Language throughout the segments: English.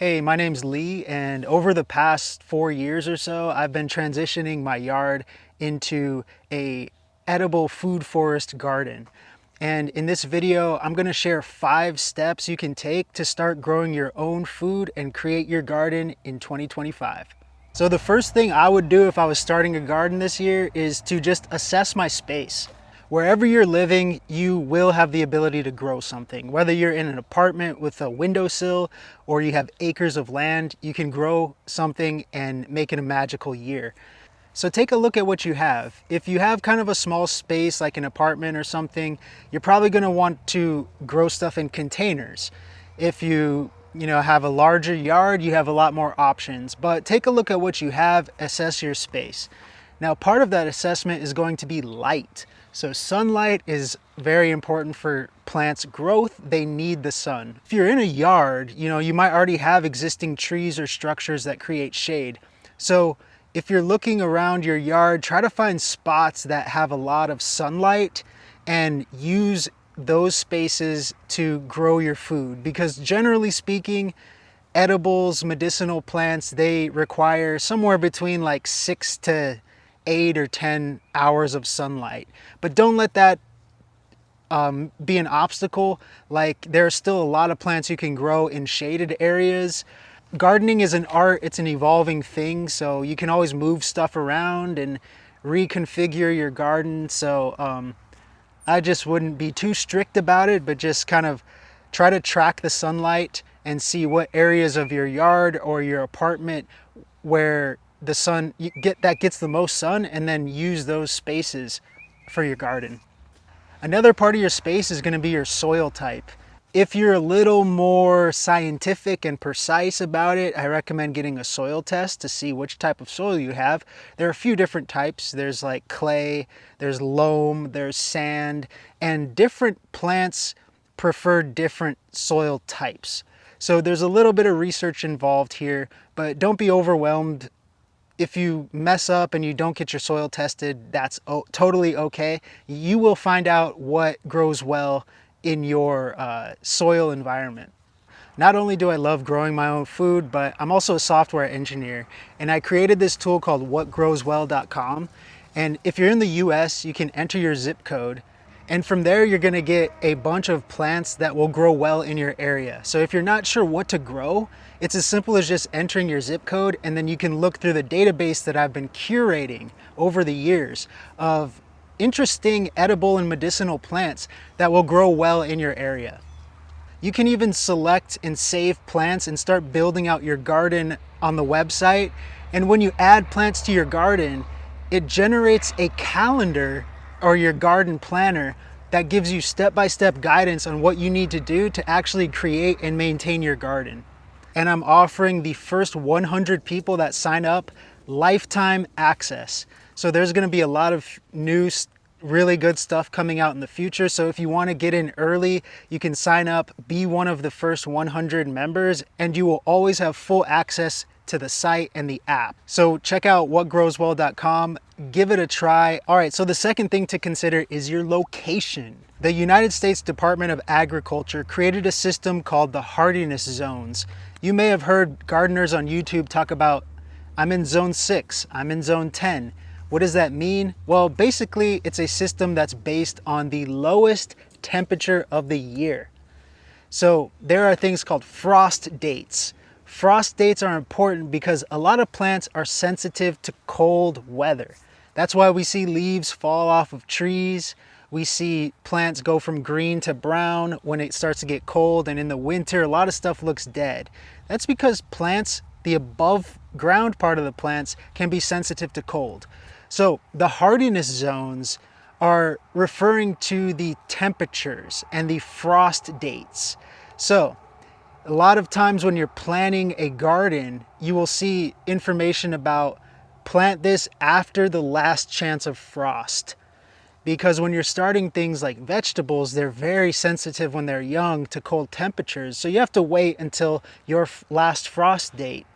Hey, my name's Lee, and over the past 4 years or so, I've been transitioning my yard into a edible food forest garden. And in this video, I'm gonna share 5 steps you can take to start growing your own food and create your garden in 2025. So the first thing I would do if I was starting a garden this year is to just assess my space. Wherever you're living, you will have the ability to grow something. Whether you're in an apartment with a windowsill or you have acres of land, you can grow something and make it a magical year. So take a look at what you have. If you have kind of a small space like an apartment or something, you're probably going to want to grow stuff in containers. If you have a larger yard, you have a lot more options. But take a look at what you have, assess your space. Now, part of that assessment is going to be light. So sunlight is very important for plants' growth. They need the sun. If you're in a yard, you might already have existing trees or structures that create shade. So if you're looking around your yard, try to find spots that have a lot of sunlight and use those spaces to grow your food. Because generally speaking, edibles, medicinal plants, they require somewhere between like 6 to 8 or 10 hours of sunlight. But don't let that be an obstacle. Like, there are still a lot of plants you can grow in shaded areas. Gardening is an art, it's an evolving thing, so you can always move stuff around and reconfigure your garden. So I just wouldn't be too strict about it, but just kind of try to track the sunlight and see what areas of your yard or your apartment where the sun gets the most sun, and then use those spaces for your garden. Another part of your space is going to be your soil type. If you're a little more scientific and precise about it, I recommend getting a soil test to see which type of soil you have. There are a few different types. There's like clay, there's loam, there's sand, and different plants prefer different soil types. So there's a little bit of research involved here, but don't be overwhelmed. If you mess up and you don't get your soil tested, that's totally okay. You will find out what grows well in your soil environment. Not only do I love growing my own food, but I'm also a software engineer, and I created this tool called whatgrowswell.com. And if you're in the US, you can enter your zip code, and from there you're going to get a bunch of plants that will grow well in your area. So if you're not sure what to grow, it's as simple as just entering your zip code, and then you can look through the database that I've been curating over the years of interesting edible and medicinal plants that will grow well in your area. You can even select and save plants and start building out your garden on the website. And when you add plants to your garden, it generates a calendar or your garden planner that gives you step-by-step guidance on what you need to do to actually create and maintain your garden. And I'm offering the first 100 people that sign up lifetime access. So there's going to be a lot of new, really good stuff coming out in the future. So if you want to get in early, you can sign up, be one of the first 100 members, and you will always have full access to the site and the app. So check out whatgrowswell.com, give it a try. All right, so the second thing to consider is your location. The United States Department of Agriculture created a system called the hardiness zones. You may have heard gardeners on YouTube talk about, I'm in zone 6, I'm in zone 10. What does that mean? Well, basically, it's a system that's based on the lowest temperature of the year. So there are things called frost dates. Frost dates are important because a lot of plants are sensitive to cold weather. That's why we see leaves fall off of trees. We see plants go from green to brown when it starts to get cold, and in the winter, a lot of stuff looks dead. That's because plants, the above ground part of the plants, can be sensitive to cold. So the hardiness zones are referring to the temperatures and the frost dates. So a lot of times when you're planning a garden, you will see information about plant this after the last chance of frost. Because when you're starting things like vegetables, they're very sensitive when they're young to cold temperatures. So you have to wait until your last frost date.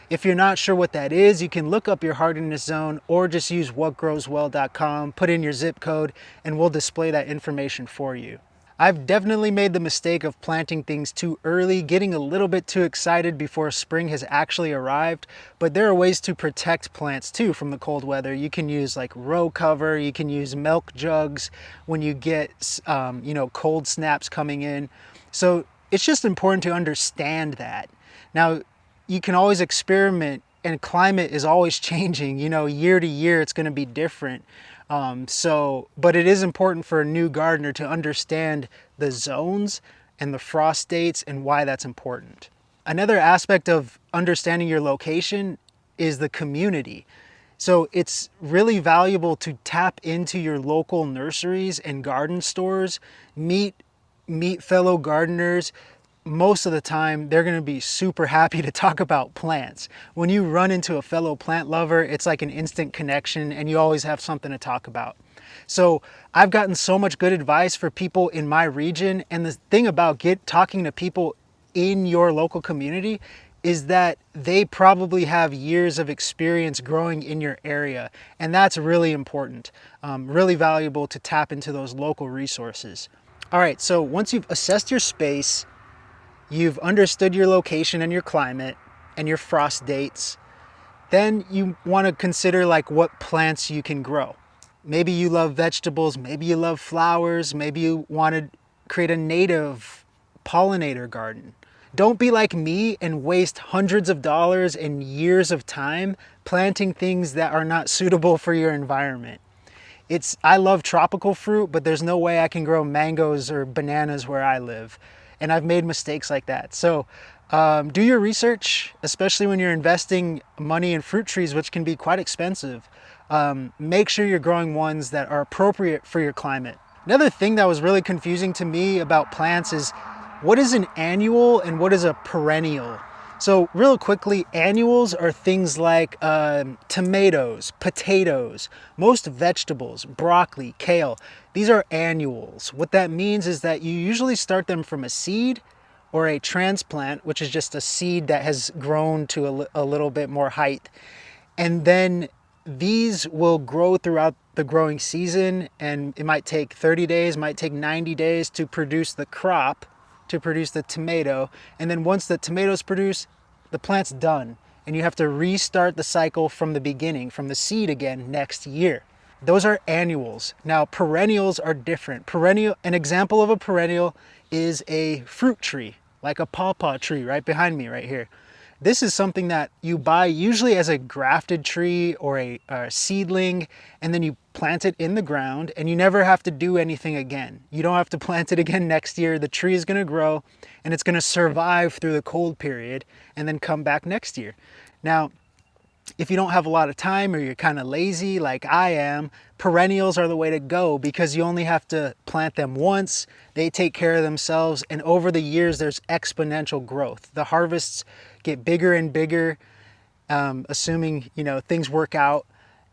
If you're not sure what that is, you can look up your hardiness zone or just use whatgrowswell.com, put in your zip code, and we'll display that information for you. I've definitely made the mistake of planting things too early, getting a little bit too excited before spring has actually arrived. But there are ways to protect plants too from the cold weather. You can use like row cover, you can use milk jugs when you get cold snaps coming in. So it's just important to understand that. Now, you can always experiment, and climate is always changing, year to year it's going to be different. But it is important for a new gardener to understand the zones and the frost dates and why that's important. Another aspect of understanding your location is the community. So it's really valuable to tap into your local nurseries and garden stores, meet fellow gardeners. Most of the time, they're going to be super happy to talk about plants. When you run into a fellow plant lover, it's like an instant connection and you always have something to talk about. So I've gotten so much good advice for people in my region. And the thing about talking to people in your local community is that they probably have years of experience growing in your area. And that's really important, really valuable to tap into those local resources. All right, so once you've assessed your space, you've understood your location and your climate and your frost dates, then you want to consider like what plants you can grow. Maybe you love vegetables, maybe you love flowers, maybe you want to create a native pollinator garden. Don't be like me and waste hundreds of dollars and years of time planting things that are not suitable for your environment. I love tropical fruit, but there's no way I can grow mangoes or bananas where I live. And I've made mistakes like that. So do your research, especially when you're investing money in fruit trees, which can be quite expensive. Make sure you're growing ones that are appropriate for your climate. Another thing that was really confusing to me about plants is what is an annual and what is a perennial? So real quickly, annuals are things like tomatoes, potatoes, most vegetables, broccoli, kale. These are annuals. What that means is that you usually start them from a seed or a transplant, which is just a seed that has grown to a little bit more height. And then these will grow throughout the growing season, and it might take 30 days, might take 90 days to produce the crop, to produce the tomato. And then once the tomatoes produce, the plant's done. And you have to restart the cycle from the beginning, from the seed again next year. Those are annuals. Now, perennials are different. An example of a perennial is a fruit tree, like a pawpaw tree right behind me right here. This is something that you buy usually as a grafted tree or a seedling, and then you plant it in the ground and you never have to do anything again. You don't have to plant it again next year. The tree is going to grow and it's going to survive through the cold period and then come back next year. Now, if you don't have a lot of time or you're kind of lazy like I am, perennials are the way to go because you only have to plant them once. They take care of themselves, and over the years there's exponential growth. The harvests get bigger and bigger, assuming things work out,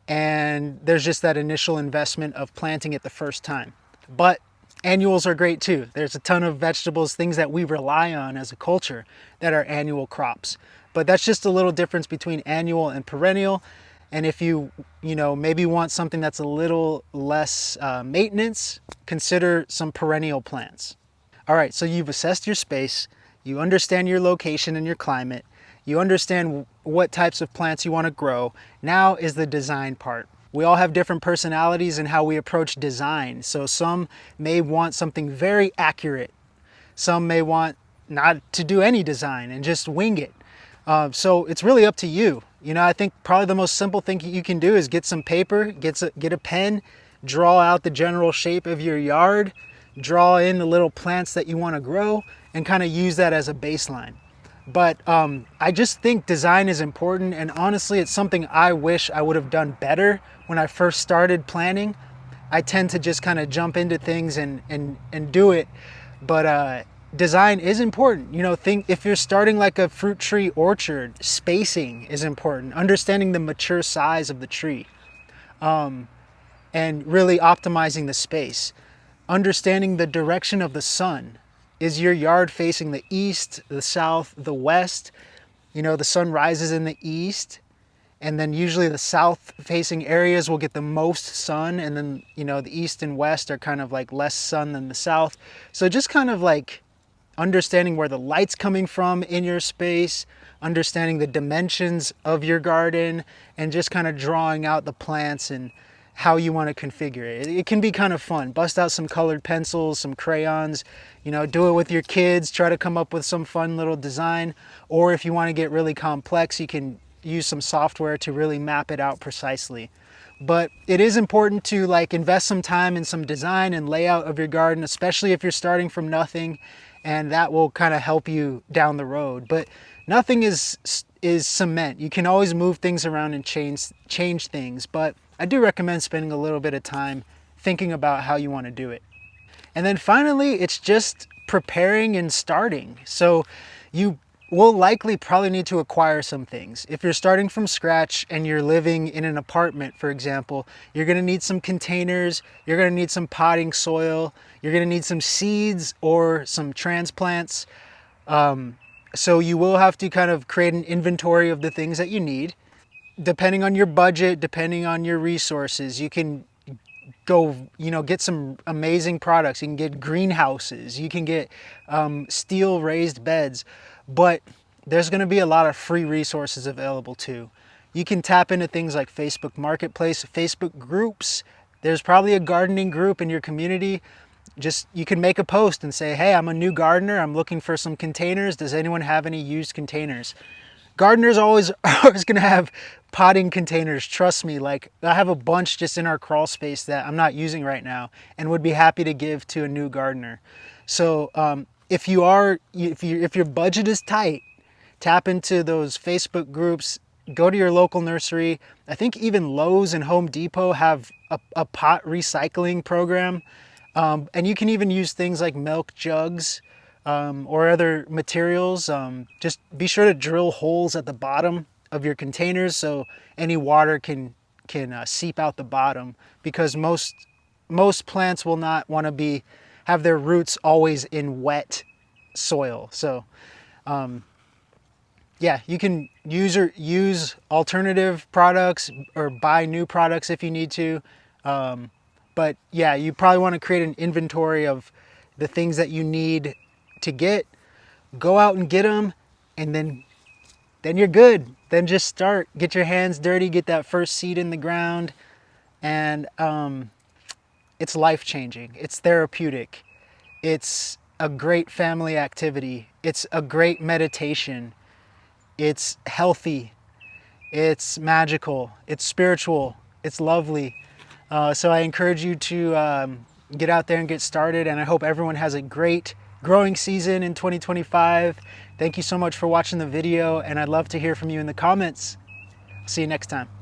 and there's just that initial investment of planting it the first time. But annuals are great too. There's a ton of vegetables, things that we rely on as a culture that are annual crops. But that's just a little difference between annual and perennial. And if you maybe want something that's a little less maintenance, consider some perennial plants. All right, so you've assessed your space, you understand your location and your climate, you understand what types of plants you want to grow. Now is the design part. We all have different personalities in how we approach design. So some may want something very accurate. Some may want not to do any design and just wing it. So it's really up to you. I think probably the most simple thing you can do is get some paper, get a pen, draw out the general shape of your yard, draw in the little plants that you want to grow, and kind of use that as a baseline. But I just think design is important, and honestly, it's something I wish I would have done better when I first started planning. I tend to just kind of jump into things and do it, but design is important. If you're starting like a fruit tree orchard, spacing is important. Understanding the mature size of the tree, and really optimizing the space. Understanding the direction of the sun. Is your yard facing the east, the south, the west? The sun rises in the east And then usually the south facing areas will get the most sun, and then, you know, the east and west are kind of like less sun than the south. So just kind of like understanding where the light's coming from in your space, understanding the dimensions of your garden, and just kind of drawing out the plants and how you want to configure it. It can be kind of fun. Bust out some colored pencils, some crayons, you know, do it with your kids, try to come up with some fun little design. Or if you want to get really complex, you can use some software to really map it out precisely. But it is important to like invest some time in some design and layout of your garden, especially if you're starting from nothing, and that will kind of help you down the road. But nothing is cement. You can always move things around and change things, but I do recommend spending a little bit of time thinking about how you want to do it. And then finally, it's just preparing and starting. So you will likely probably need to acquire some things. If you're starting from scratch and you're living in an apartment, for example, you're gonna need some containers, you're gonna need some potting soil, you're gonna need some seeds or some transplants. So you will have to kind of create an inventory of the things that you need. Depending on your budget, depending on your resources, you can go, you know, get some amazing products. You can get greenhouses, you can get steel raised beds, but there's going to be a lot of free resources available too. You can tap into things like Facebook Marketplace, Facebook groups. There's probably a gardening group in your community. Just, you can make a post and say, hey, I'm a new gardener, I'm looking for some containers. Does anyone have any used containers? Gardeners always going to have potting containers. Trust me, like I have a bunch just in our crawl space that I'm not using right now and would be happy to give to a new gardener. So if your budget is tight, tap into those Facebook groups, go to your local nursery. I think even Lowe's and Home Depot have a pot recycling program. And you can even use things like milk jugs or other materials. Just be sure to drill holes at the bottom of your containers so any water can seep out the bottom, because most plants will not want to have their roots always in wet soil. So yeah, you can use alternative products or buy new products if you need to. But yeah, you probably want to create an inventory of the things that you need to get. Go out and get them, and then you're good. Then just start. Get your hands dirty, get that first seed in the ground, and it's life-changing. It's therapeutic. It's a great family activity. It's a great meditation. It's healthy. It's magical. It's spiritual. It's lovely. So I encourage you to get out there and get started, and I hope everyone has a great growing season in 2025. Thank you so much for watching the video, and I'd love to hear from you in the comments. See you next time.